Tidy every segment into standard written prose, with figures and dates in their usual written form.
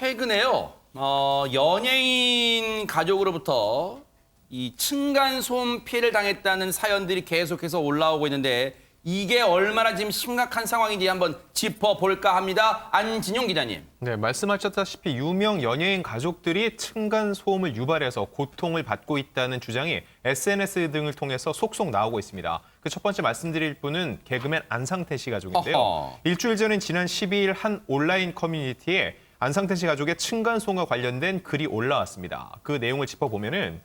최근에요. 연예인 가족으로부터 이 층간소음 피해를 당했다는 사연들이 계속해서 올라오고 있는데 이게 얼마나 지금 심각한 상황인지 한번 짚어볼까 합니다. 안진용 기자님. 네, 말씀하셨다시피 유명 연예인 가족들이 층간소음을 유발해서 고통을 받고 있다는 주장이 SNS 등을 통해서 속속 나오고 있습니다. 그 첫 번째 말씀드릴 분은 개그맨 안상태 씨 가족인데요. 어허. 일주일 전인 지난 12일 한 온라인 커뮤니티에 안상태 씨 가족의 층간소음과 관련된 글이 올라왔습니다. 그 내용을 짚어보면은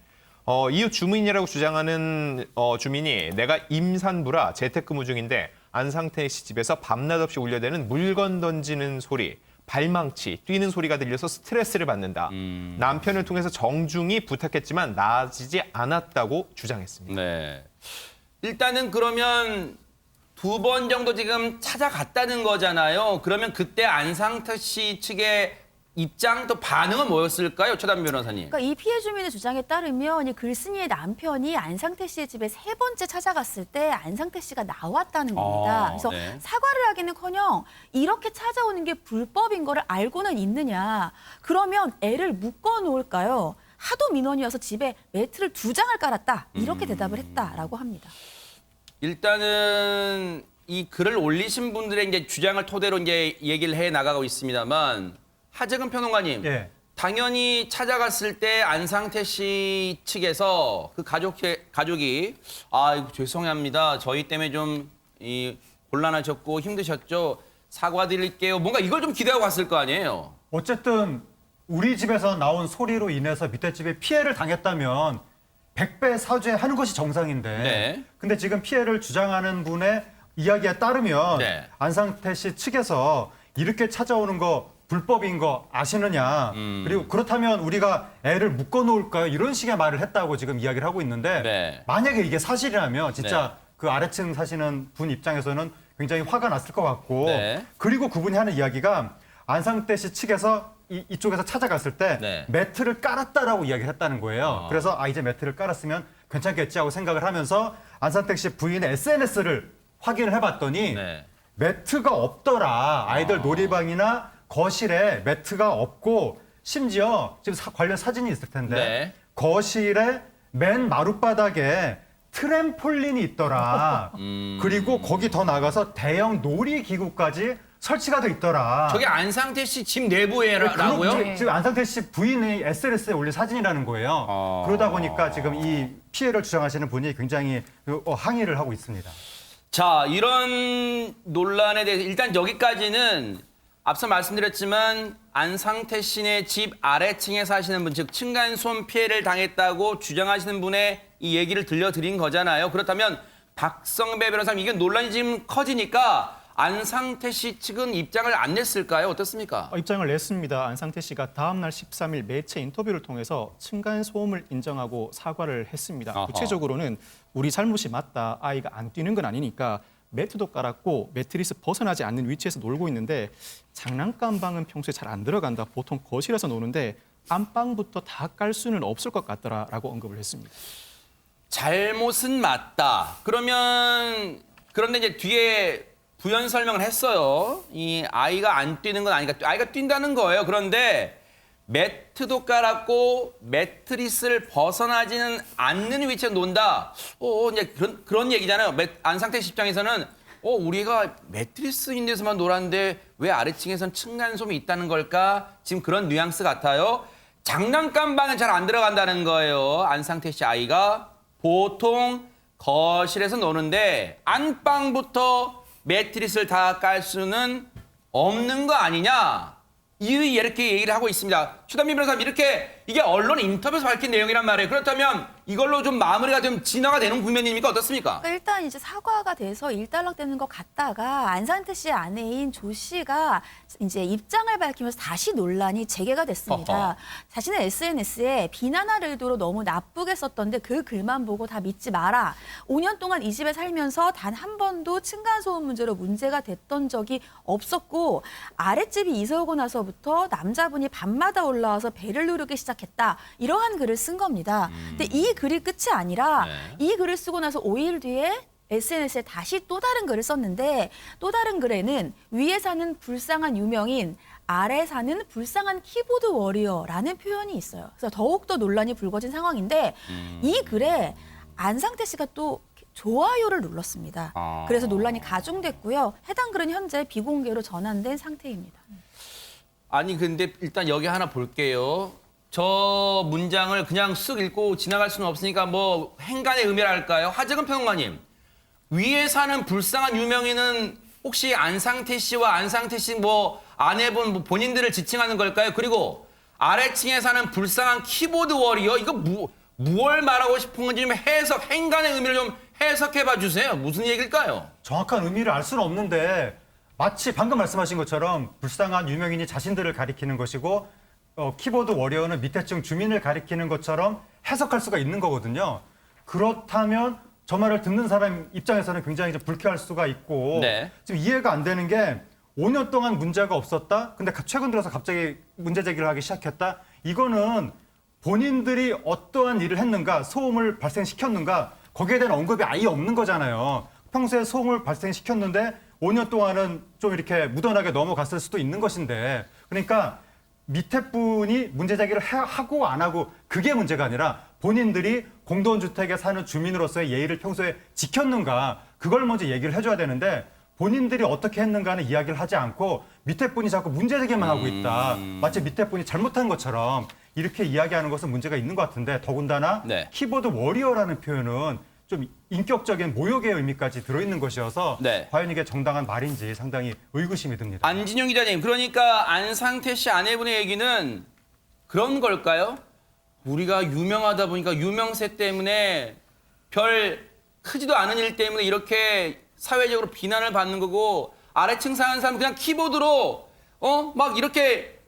이웃 주민이라고 주장하는 주민이 내가 임산부라 재택근무 중인데 안상태 씨 집에서 밤낮 없이 울려대는 물건 던지는 소리, 발망치, 뛰는 소리가 들려서 스트레스를 받는다. 남편을 통해서 정중히 부탁했지만 나아지지 않았다고 주장했습니다. 네. 일단은 그러면 2번 정도 지금 찾아갔다는 거잖아요. 그러면 그때 안상태 씨 측의 입장 또 반응은 뭐였을까요? 최담 변호사님. 그러니까 이 피해 주민의 주장에 따르면 이 글쓴이의 남편이 안상태 씨의 집에 3번째 찾아갔을 때 안상태 씨가 나왔다는 겁니다. 그래서 네. 사과를 하기는커녕 이렇게 찾아오는 게 불법인 거를 알고는 있느냐. 그러면 애를 묶어 놓을까요? 하도 민원이 어서 집에 매트를 2장을 깔았다. 이렇게 대답을 했다라고 합니다. 일단은 이 글을 올리신 분들의 이제 주장을 토대로 이제 얘기를 해 나가고 있습니다만 하재근 평론가님, 예. 당연히 찾아갔을 때 안상태 씨 측에서 그 가족이 아이고 죄송합니다. 저희 때문에 좀 곤란하셨고 힘드셨죠. 사과드릴게요. 뭔가 이걸 좀 기대하고 갔을 거 아니에요. 어쨌든 우리 집에서 나온 소리로 인해서 밑에 집에 피해를 당했다면 100배 사죄하는 것이 정상인데 네. 근데 지금 피해를 주장하는 분의 이야기에 따르면 네. 안상태 씨 측에서 이렇게 찾아오는 거 불법인 거 아시느냐 그리고 그렇다면 우리가 애를 묶어놓을까요? 이런 식의 말을 했다고 지금 이야기를 하고 있는데 네. 만약에 이게 사실이라면 진짜 네. 그 아래층 사시는 분 입장에서는 굉장히 화가 났을 것 같고 네. 그리고 그분이 하는 이야기가 안상태 씨 측에서 이쪽에서 찾아갔을 때 네. 매트를 깔았다라고 이야기를 했다는 거예요. 그래서 이제 매트를 깔았으면 괜찮겠지 하고 생각을 하면서 안상태 씨 부인의 SNS를 확인을 해봤더니 네. 매트가 없더라. 아이들 놀이방이나 거실에 매트가 없고 심지어 지금 관련 사진이 있을 텐데 네. 거실에 맨 마룻바닥에 트램폴린이 있더라. 그리고 거기 더 나가서 대형 놀이기구까지 설치가 돼 있더라. 저게 안상태 씨 집 내부에라고요? 그렇죠. 지금 안상태 씨 부인이 SNS에 올린 사진이라는 거예요. 그러다 보니까 지금 이 피해를 주장하시는 분이 굉장히 항의를 하고 있습니다. 자, 이런 논란에 대해서 일단 여기까지는 앞서 말씀드렸지만 안상태 씨네 집 아래층에 사시는 분, 즉 층간소음 피해를 당했다고 주장하시는 분의 이 얘기를 들려드린 거잖아요. 그렇다면 박성배 변호사님, 이게 논란이 지금 커지니까 안상태 씨 측은 입장을 안 냈을까요? 어떻습니까? 입장을 냈습니다. 안상태 씨가 다음 날 13일 매체 인터뷰를 통해서 층간소음을 인정하고 사과를 했습니다. 어허. 구체적으로는 우리 잘못이 맞다. 아이가 안 뛰는 건 아니니까 매트도 깔았고 매트리스 벗어나지 않는 위치에서 놀고 있는데 장난감 방은 평소에 잘 안 들어간다. 보통 거실에서 노는데 안방부터 다 깔 수는 없을 것 같더라라고 언급을 했습니다. 잘못은 맞다. 그런데 이제 뒤에 부연 설명을 했어요. 이 아이가 안 뛰는 건 아니까 아이가 뛴다는 거예요. 그런데 매트도 깔았고 매트리스를 벗어나지는 않는 위치에 논다. 이제 그런 얘기잖아요. 안상태 씨 입장에서는 우리가 매트리스 있는 데서만 놀았는데 왜 아래층에선 층간소음이 있다는 걸까? 지금 그런 뉘앙스 같아요. 장난감 방에 잘 안 들어간다는 거예요. 안상태 씨 아이가 보통 거실에서 노는데 안방부터 매트리스를 다 깔 수는 없는 거 아니냐? 이렇게 얘기를 하고 있습니다. 최담민 변호사님, 이게 언론 인터뷰에서 밝힌 내용이란 말이에요. 그렇다면 이걸로 좀 마무리가 좀 진화가 되는 국면입니까? 어떻습니까? 그러니까 일단 이제 사과가 돼서 일단락되는 것 같다가 안상태 씨의 아내인 조 씨가 이제 입장을 밝히면서 다시 논란이 재개가 됐습니다. 어허. 자신의 SNS에 비난할 의도로 너무 나쁘게 썼던데 그 글만 보고 다 믿지 마라. 5년 동안 이 집에 살면서 단 한 번도 층간소음 문제로 문제가 됐던 적이 없었고 아랫집이 이사 오고 나서부터 남자분이 밤마다 올라와서 배를 누르기 시작했다. 이러한 글을 쓴 겁니다. 근데 이 글이 끝이 아니라 네. 이 글을 쓰고 나서 5일 뒤에 SNS에 다시 또 다른 글을 썼는데 또 다른 글에는 위에 사는 불쌍한 유명인 아래 사는 불쌍한 키보드 워리어라는 표현이 있어요. 그래서 더욱더 논란이 불거진 상황인데 이 글에 안상태 씨가 또 좋아요를 눌렀습니다. 그래서 논란이 가중됐고요. 해당 글은 현재 비공개로 전환된 상태입니다. 아니 근데 일단 여기 하나 볼게요. 저 문장을 그냥 쓱 읽고 지나갈 수는 없으니까 뭐 행간의 의미랄까요? 하재근 평론가님, 위에 사는 불쌍한 유명인은 혹시 안상태 씨와 안상태 씨 뭐 아내분 뭐 본인들을 지칭하는 걸까요? 그리고 아래층에 사는 불쌍한 키보드 워리어, 이거 무얼 말하고 싶은 건지 좀 행간의 의미를 좀 해석해봐 주세요. 무슨 얘기일까요? 정확한 의미를 알 수는 없는데 마치 방금 말씀하신 것처럼 불쌍한 유명인이 자신들을 가리키는 것이고 키보드 워리어는 밑에층 주민을 가리키는 것처럼 해석할 수가 있는 거거든요. 그렇다면 저 말을 듣는 사람 입장에서는 굉장히 좀 불쾌할 수가 있고 네. 지금 이해가 안 되는 게 5년 동안 문제가 없었다. 근데 최근 들어서 갑자기 문제 제기를 하기 시작했다. 이거는 본인들이 어떠한 일을 했는가, 소음을 발생시켰는가 거기에 대한 언급이 아예 없는 거잖아요. 평소에 소음을 발생시켰는데 5년 동안은 좀 이렇게 무던하게 넘어갔을 수도 있는 것인데 그러니까 밑에 분이 문제 제기를 하고 안 하고 그게 문제가 아니라 본인들이 공동주택에 사는 주민으로서의 예의를 평소에 지켰는가 그걸 먼저 얘기를 해줘야 되는데 본인들이 어떻게 했는가는 이야기를 하지 않고 밑에 분이 자꾸 문제 제기만 하고 있다. 마치 밑에 분이 잘못한 것처럼 이렇게 이야기하는 것은 문제가 있는 것 같은데 더군다나 네. 키보드 워리어라는 표현은 좀 인격적인 모욕의 의미까지 들어있는 것이어서 네. 과연 이게 정당한 말인지 상당히 의구심이 듭니다. 안진용 기자님, 그러니까 안상태 씨 아내분의 얘기는 그런 걸까요? 우리가 유명하다 보니까 유명세 때문에 별 크지도 않은 일 때문에 이렇게 사회적으로 비난을 받는 거고 아래층 사는 사람 그냥 키보드로 막 이렇게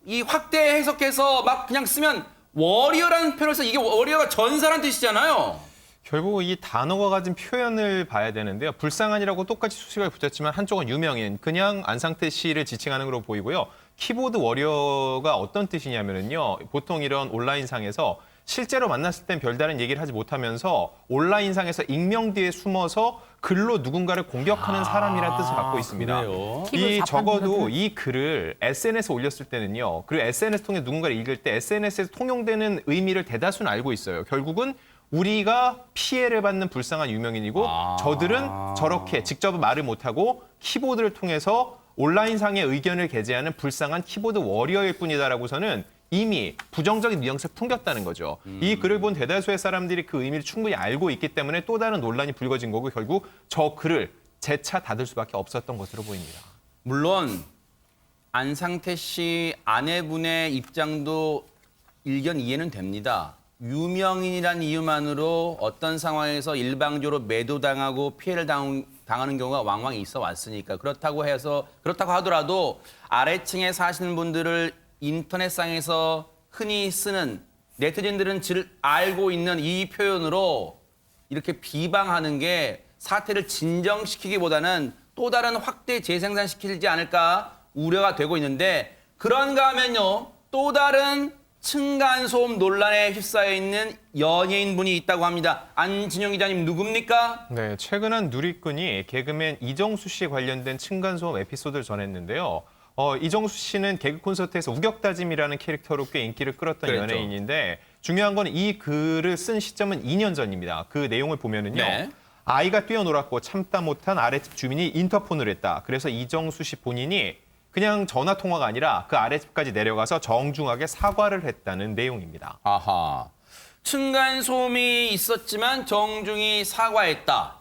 이 확대 해석해서 막 그냥 쓰면 워리어라는 표현을 써. 이게 워리어가 전사란 뜻이잖아요. 결국 이 단어가 가진 표현을 봐야 되는데요. 불쌍한이라고 똑같이 수식어를 붙였지만 한쪽은 유명인, 그냥 안상태 씨를 지칭하는 걸로 보이고요. 키보드 워리어가 어떤 뜻이냐면요. 보통 이런 온라인상에서 실제로 만났을 땐 별다른 얘기를 하지 못하면서 온라인상에서 익명 뒤에 숨어서 글로 누군가를 공격하는 사람이라는 뜻을 갖고 있습니다. 그래요? 이 키보드 적어도 이 글을 SNS에 올렸을 때는요. 그리고 SNS 통해 누군가를 읽을 때 SNS에서 통용되는 의미를 대다수는 알고 있어요. 결국은 우리가 피해를 받는 불쌍한 유명인이고 저들은 저렇게 직접 말을 못하고 키보드를 통해서 온라인상의 의견을 게재하는 불쌍한 키보드 워리어일 뿐이다라고서는 이미 부정적인 뉘앙스를 풍겼다는 거죠. 이 글을 본 대다수의 사람들이 그 의미를 충분히 알고 있기 때문에 또 다른 논란이 불거진 거고 결국 저 글을 재차 닫을 수밖에 없었던 것으로 보입니다. 물론 안상태 씨 아내분의 입장도 일견 이해는 됩니다. 유명인이란 이유만으로 어떤 상황에서 일방적으로 매도당하고 피해를 당하는 경우가 왕왕 있어 왔으니까 그렇다고 하더라도 아래층에 사시는 분들을 인터넷상에서 흔히 쓰는 네티즌들은 알고 있는 이 표현으로 이렇게 비방하는 게 사태를 진정시키기보다는 또 다른 확대 재생산시키지 않을까 우려가 되고 있는데 그런가 하면요. 또 다른 층간소음 논란에 휩싸여 있는 연예인분이 있다고 합니다. 안진용 기자님 누굽니까? 네, 최근 한 누리꾼이 개그맨 이정수 씨 관련된 층간소음 에피소드를 전했는데요. 이정수 씨는 개그 콘서트에서 우격다짐이라는 캐릭터로 꽤 인기를 끌었던 그랬죠. 연예인인데 중요한 건 이 글을 쓴 시점은 2년 전입니다. 그 내용을 보면은요. 네. 아이가 뛰어놀았고 참다 못한 아랫집 주민이 인터폰을 했다. 그래서 이정수 씨 본인이 그냥 전화 통화가 아니라 그 아랫집까지 내려가서 정중하게 사과를 했다는 내용입니다. 아하. 층간소음이 있었지만 정중히 사과했다.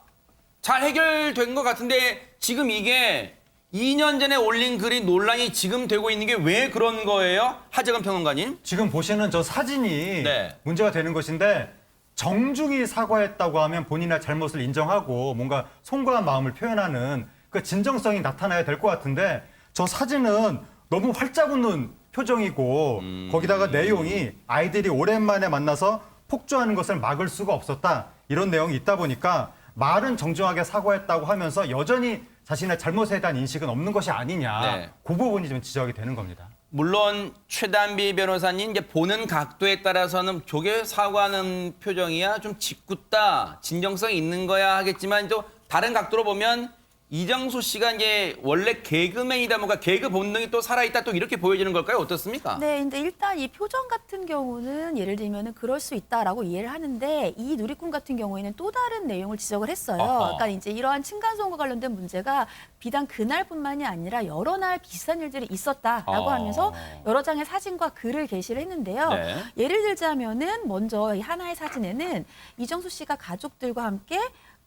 잘 해결된 것 같은데 지금 이게 2년 전에 올린 글이 논란이 지금 되고 있는 게 왜 그런 거예요? 하재근 평론가님. 지금 보시는 저 사진이 네. 문제가 되는 것인데 정중히 사과했다고 하면 본인의 잘못을 인정하고 뭔가 송구한 마음을 표현하는 그 진정성이 나타나야 될 것 같은데 저 사진은 너무 활짝 웃는 표정이고 거기다가 내용이 아이들이 오랜만에 만나서 폭주하는 것을 막을 수가 없었다. 이런 내용이 있다 보니까 말은 정중하게 사과했다고 하면서 여전히 자신의 잘못에 대한 인식은 없는 것이 아니냐. 네. 그 부분이 좀 지적이 되는 겁니다. 물론 최단비 변호사님 이제 보는 각도에 따라서는 저게 사과하는 표정이야 좀 짓궂다 진정성이 있는 거야 하겠지만 또 다른 각도로 보면 이정수 씨가 이제 원래 개그맨이다 보니까 개그 본능이 또 살아있다 또 이렇게 보여지는 걸까요? 어떻습니까? 네, 근데 일단 이 표정 같은 경우는 예를 들면은 그럴 수 있다라고 이해를 하는데 이 누리꾼 같은 경우에는 또 다른 내용을 지적을 했어요. 아하. 그러니까 이제 이러한 층간소음과 관련된 문제가 비단 그날뿐만이 아니라 여러 날 비슷한 일들이 있었다라고 아. 하면서 여러 장의 사진과 글을 게시를 했는데요. 네. 예를 들자면은 먼저 이 하나의 사진에는 이정수 씨가 가족들과 함께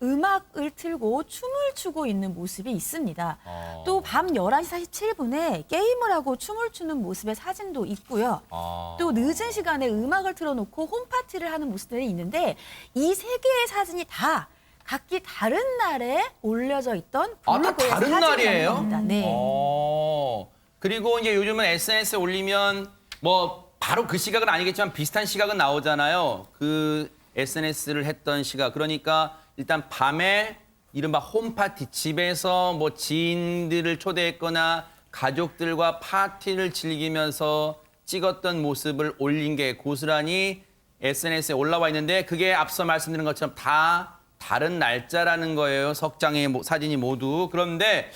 음악을 틀고 춤을 추고 있는 모습이 있습니다. 또 밤 11시 47분에 게임을 하고 춤을 추는 모습의 사진도 있고요. 또 늦은 시간에 음악을 틀어놓고 홈파티를 하는 모습들이 있는데 이 세 개의 사진이 다 각기 다른 날에 올려져 있던 아, 다 블로그의 다른 사진이라는 날이에요? 겁니다. 네. 그리고 이제 요즘은 SNS에 올리면 뭐 바로 그 시각은 아니겠지만 비슷한 시각은 나오잖아요. 그 SNS를 했던 시각. 그러니까 일단 밤에 이른바 홈파티, 집에서 뭐 지인들을 초대했거나 가족들과 파티를 즐기면서 찍었던 모습을 올린 게 고스란히 SNS에 올라와 있는데 그게 앞서 말씀드린 것처럼 다 다른 날짜라는 거예요. 석 장의 사진이 모두. 그런데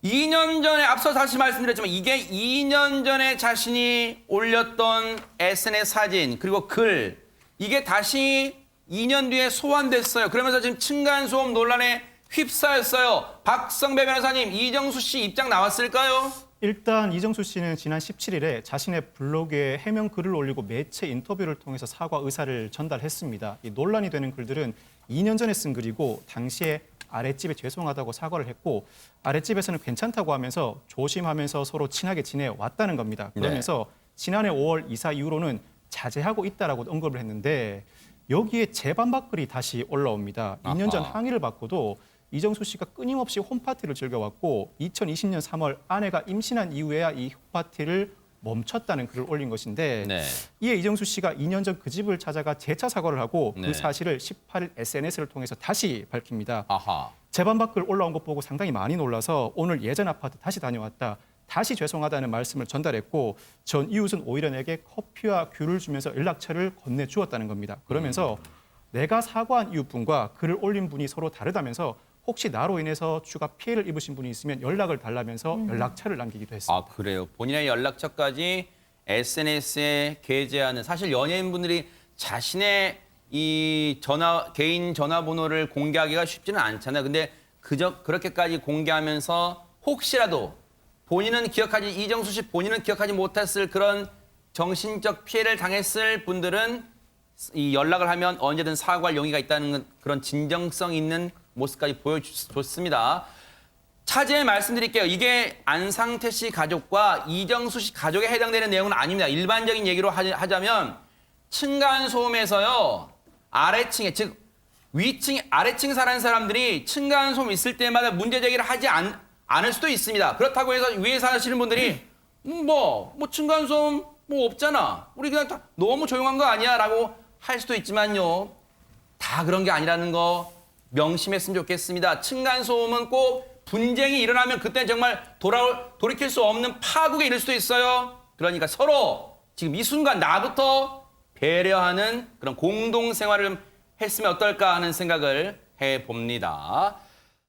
2년 전에 앞서 다시 말씀드렸지만 이게 2년 전에 자신이 올렸던 SNS 사진 그리고 글 이게 다시 2년 뒤에 소환됐어요. 그러면서 지금 층간소음 논란에 휩싸였어요. 박성배 변호사님, 이정수 씨 입장 나왔을까요? 일단 이정수 씨는 지난 17일에 자신의 블로그에 해명 글을 올리고 매체 인터뷰를 통해서 사과 의사를 전달했습니다. 이 논란이 되는 글들은 2년 전에 쓴 글이고 당시에 아랫집에 죄송하다고 사과를 했고 아랫집에서는 괜찮다고 하면서 조심하면서 서로 친하게 지내왔다는 겁니다. 그러면서 지난해 5월 이사 이후로는 자제하고 있다라고 언급을 했는데 여기에 재반박 글이 다시 올라옵니다. 2년 전 항의를 받고도 이정수 씨가 끊임없이 홈파티를 즐겨왔고 2020년 3월 아내가 임신한 이후에야 이 홈파티를 멈췄다는 글을 올린 것인데 네. 이에 이정수 씨가 2년 전 그 집을 찾아가 재차 사과를 하고 네. 그 사실을 18일 SNS를 통해서 다시 밝힙니다. 아하. 재반박 글 올라온 것 보고 상당히 많이 놀라서 오늘 예전 아파트 다시 다녀왔다. 다시 죄송하다는 말씀을 전달했고 전 이웃은 오히려 내게 커피와 귤을 주면서 연락처를 건네주었다는 겁니다. 그러면서 내가 사과한 이웃분과 글을 올린 분이 서로 다르다면서 혹시 나로 인해서 추가 피해를 입으신 분이 있으면 연락을 달라면서 연락처를 남기기도 했습니다. 아, 그래요. 본인의 연락처까지 SNS에 게재하는 사실 연예인분들이 자신의 이 개인 전화번호를 공개하기가 쉽지는 않잖아요. 근데 그렇게까지 공개하면서 혹시라도 이정수 씨 본인은 기억하지 못했을 그런 정신적 피해를 당했을 분들은 이 연락을 하면 언제든 사과할 용의가 있다는 그런 진정성 있는 모습까지 보여줬습니다. 차제에 말씀드릴게요. 이게 안상태 씨 가족과 이정수 씨 가족에 해당되는 내용은 아닙니다. 일반적인 얘기로 하자면 층간소음에서요. 아래층에 즉 아래층 사는 사람들이 층간소음 있을 때마다 문제 제기를 하지 않을 수도 있습니다. 그렇다고 해서 위에 사시는 분들이 뭐 층간소음 뭐 없잖아. 우리 그냥 다 너무 조용한 거 아니야? 라고 할 수도 있지만요. 다 그런 게 아니라는 거 명심했으면 좋겠습니다. 층간소음은 꼭 분쟁이 일어나면 그때 정말 돌이킬 수 없는 파국에 이를 수도 있어요. 그러니까 서로 지금 이 순간 나부터 배려하는 그런 공동생활을 했으면 어떨까 하는 생각을 해봅니다.